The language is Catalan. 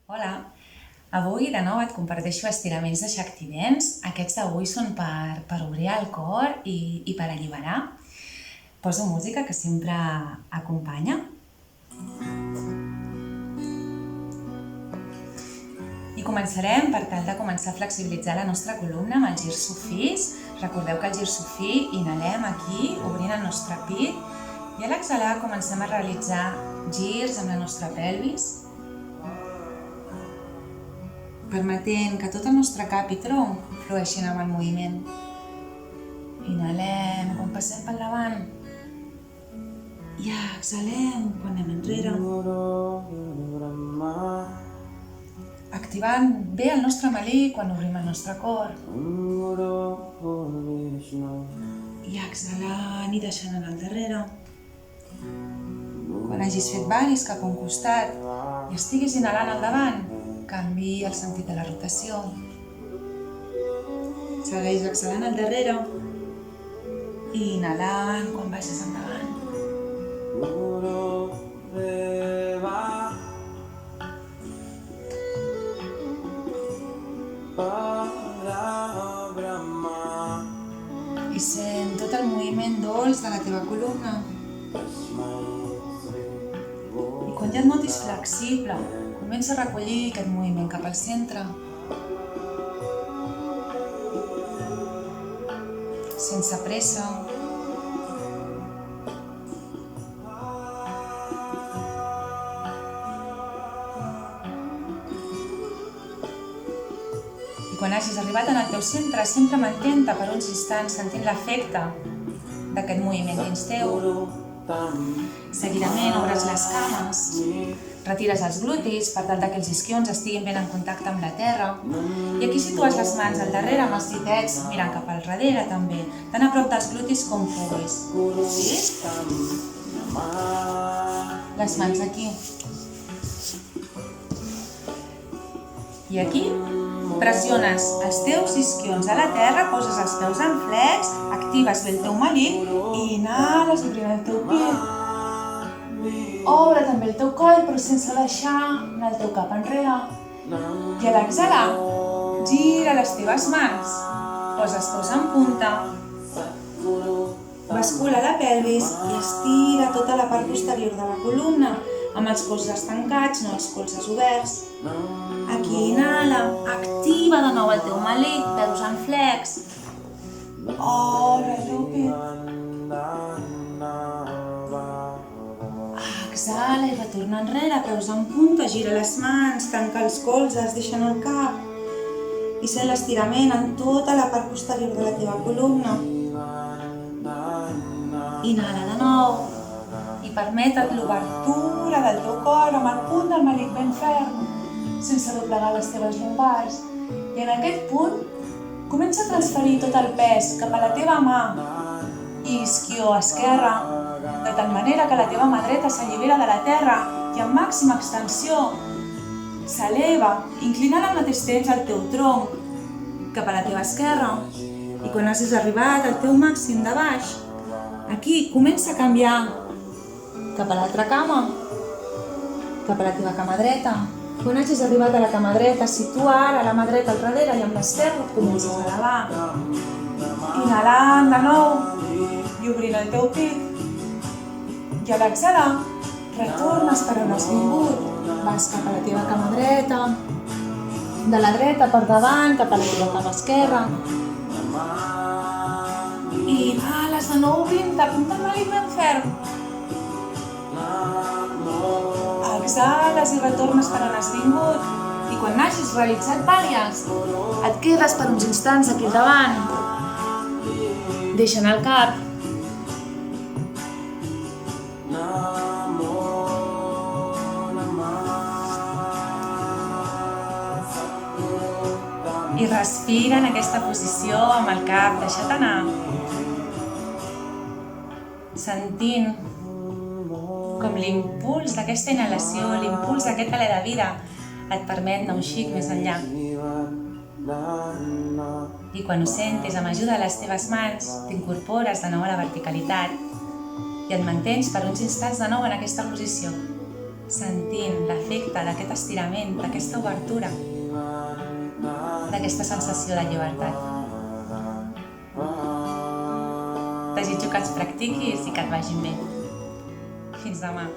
Hola, avui de nou et comparteixo estiraments de Shakti-Dance. Aquests d'avui són per obrir el cor i per alliberar. Poso música que sempre acompanya. I començarem per tal de començar a flexibilitzar la nostra columna amb els girs sufís. Recordeu que el gir sufí inhalem aquí, obrint el nostre pit, i a l'exhalar comencem a realitzar girs amb la nostra pelvis, permetent que tot el nostre cap i tronc flueixin amb el moviment. Inhalem quan passem pel davant i exhalem quan anem enrere. Activant bé el nostre melic quan obrim el nostre cor. I exhalant i deixant anar al darrere. Quan hagis fet varis cap a un costat i estiguis inhalant al davant, canvia el sentit de la rotació. Segueix exhalant al darrere i inhalant quan vagis endavant. I sent tot el moviment dolç de la teva columna. I quan ja et notis flexible, comença a recollir aquest moviment cap al centre. Sense pressa. I quan hagis arribat en el teu centre, sempre mantén-te per uns instants sentint l'efecte d'aquest moviment dins teu. Seguidament obres les cames, retires els glutis per tal que els isquions estiguin ben en contacte amb la terra, i aquí situes les mans al darrere amb els ditets mirant cap al darrere també, tan a prop dels glutis com puguis. Sí? Les mans aquí. I aquí pressiones els teus isquions a la terra, poses els peus en flex, actives bé el teu melic i inhales obrint el teu pit. Obre també el teu coll, però sense deixar anar el teu cap enrere. I a l'exhalar, gira les teves mans, posa els peus en punta, bascula la pelvis i estira tota la part posterior de la columna, amb els colzes tancats, no els colzes oberts. Aquí inhala, activa de nou el teu melic, peus en flex. Obre el teu pit. Exhala i retorna enrere, peus en punta, gira les mans, tanca els colzes, deixa anar el cap. I sent l'estirament en tota la part posterior de la teva columna. Inhala de nou. I permetet l'obertura del teu cor amb el punt del melic ben ferm, sense doblegar les teves lumbars. I en aquest punt, comença a transferir tot el pes cap a la teva mà i isquió esquerra, de tal manera que la teva mà dreta s'allibera de la terra i amb màxima extensió s'eleva, inclinant al mateix temps el teu tronc cap a la teva esquerra. I quan hagis arribat al teu màxim de baix, aquí comença a canviar cap a l'altra cama, cap a la teva cama dreta. Quan hagis arribat a la cama dreta, situa ara la mà dreta al darrere i amb l'esquerra et comences a elevar. Inhalant de nou i obrint el teu pit. I a l'exhalar, retornes per on has vingut. Vas cap a la teva cama dreta, de la dreta per davant, cap a la teva cama esquerra. I inhales de nou obrint-te, punta el melic ben ferm. Exhales i retornes per on has vingut. I quan n'hagis realitzat vàries, et quedes per uns instants aquí al davant. Deixa anar el cap. I respira en aquesta posició amb el cap deixat anar. Sentint com l'impuls d'aquesta inhalació, l'impuls d'aquest alè de vida et permet anar un xic més enllà. I quan ho sentis, amb ajuda de les teves mans, t'incorpores de nou a la verticalitat i et mantens per uns instants de nou en aquesta posició. sentint l'efecte d'aquest estirament, d'aquesta obertura, d'aquesta sensació de llibertat. Desitjo que els practiquis i que et vagin bé. Fins demà.